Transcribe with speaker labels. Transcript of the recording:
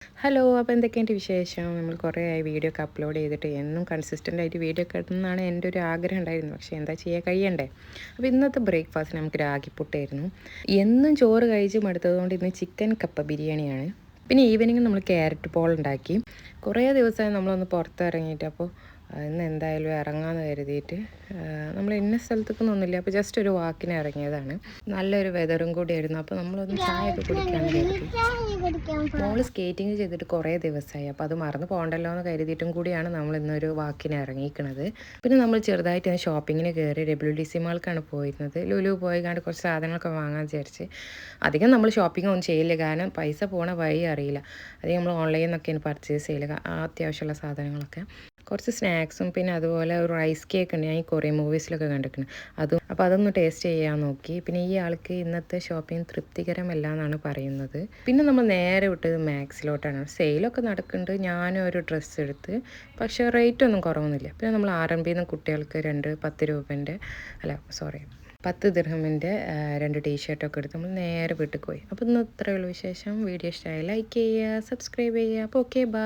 Speaker 1: Hello, അപ്പോൾ എന്തൊക്കെയുണ്ട് വിശേഷം? നമ്മൾ കുറേ ആയി വീഡിയോ ഒക്കെ അപ്ലോഡ് ചെയ്തിട്ട് എന്നും കൺസിസ്റ്റൻ്റ് ആയിട്ട് വീഡിയോ ഒക്കെ ഇടുന്നതാണ് എൻ്റെ ഒരു ആഗ്രഹം ഉണ്ടായിരുന്നു. പക്ഷേ എന്താ ചെയ്യുക, കഴിയണ്ടേ? അപ്പോൾ ഇന്നത്തെ ബ്രേക്ക്ഫാസ്റ്റ് നമുക്ക് രാഗിപ്പുട്ടായിരുന്നു. എന്നും ചോറ് കഴിച്ച് മടുത്തതുകൊണ്ട് ഇന്ന് ചിക്കൻ കപ്പ ബിരിയാണിയാണ്. പിന്നെ ഈവനിങ് നമ്മൾ ക്യാരറ്റ് പോൾ ഉണ്ടാക്കി. കുറേ ദിവസമായി നമ്മളൊന്ന് പുറത്തിറങ്ങിയിട്ട്, അപ്പോൾ ഇന്ന് എന്തായാലും ഇറങ്ങാമെന്ന് കരുതിയിട്ട് നമ്മൾ ഇന്ന സ്ഥലത്തേക്കൊന്നുമില്ല, അപ്പോൾ ജസ്റ്റ് ഒരു വാക്കിന് ഇറങ്ങിയതാണ്. നല്ലൊരു വെതറും കൂടിയായിരുന്നു, അപ്പോൾ നമ്മളൊന്ന് ചായയൊക്കെ കുടിക്കാമെന്ന് കരുതി. മോള് സ്കേറ്റിംഗ് ചെയ്തിട്ട് കുറേ ദിവസമായി, അപ്പോൾ അത് മറന്നു പോകണ്ടല്ലോ എന്ന് കരുതിയിട്ടും കൂടിയാണ് നമ്മൾ ഇന്നൊരു വാക്കിന് ഇറങ്ങിയിരിക്കുന്നത്. പിന്നെ നമ്മൾ ചെറുതായിട്ട് ഇന്ന് ഷോപ്പിങ്ങിന് കയറി WDC മാൾക്കാണ് പോയിരുന്നത്. ലുലു പോയി കണ്ട് കുറച്ച് സാധനങ്ങളൊക്കെ വാങ്ങാൻ വിചാരിച്ച്. അധികം നമ്മൾ ഷോപ്പിംഗ് ഒന്നും ചെയ്യില്ല, കാരണം പൈസ പോണ വഴി അറിയില്ല. അധികം നമ്മൾ ഓൺലൈനിൽ നിന്നൊക്കെയാണ് പർച്ചേസ് ചെയ്യില്ല, അത്യാവശ്യമുള്ള സാധനങ്ങളൊക്കെ. കുറച്ച് സ്നാക്സും പിന്നെ അതുപോലെ ഒരു റൈസ് കേക്ക് ഉണ്ട്, ഞാൻ ഈ കുറേ മൂവീസിലൊക്കെ കണ്ടിട്ടുണ്ട് അതും. അപ്പോൾ അതൊന്ന് ടേസ്റ്റ് ചെയ്യാൻ നോക്കി. പിന്നെ ഈ ആൾക്ക് ഇന്നത്തെ ഷോപ്പിംഗ് തൃപ്തികരമല്ല എന്നാണ് പറയുന്നത്. പിന്നെ നമ്മൾ നേരെ വിട്ടത് മാക്സിലോട്ടാണ്. സെയിലൊക്കെ നടക്കുന്നുണ്ട്. ഞാനും ഒരു ഡ്രസ്സ് എടുത്ത്, പക്ഷേ റേറ്റ് ഒന്നും കുറവൊന്നുമില്ല. പിന്നെ നമ്മൾ RMB നിന്ന് കുട്ടികൾക്ക് 10 രൂപേൻ്റെ 10 ദിർഹമിൻ്റെ 2 ടീഷർട്ടൊക്കെ എടുത്ത് നമ്മൾ നേരെ വീട്ടിൽ പോയി. അപ്പോൾ ഇന്ന് ഇത്രയേ ഉള്ളൂ വിശേഷം. വീഡിയോ ഇഷ്ടമായി ലൈക്ക് ചെയ്യുക, സബ്സ്ക്രൈബ് ചെയ്യുക. അപ്പോൾ ഓക്കെ, ബൈ.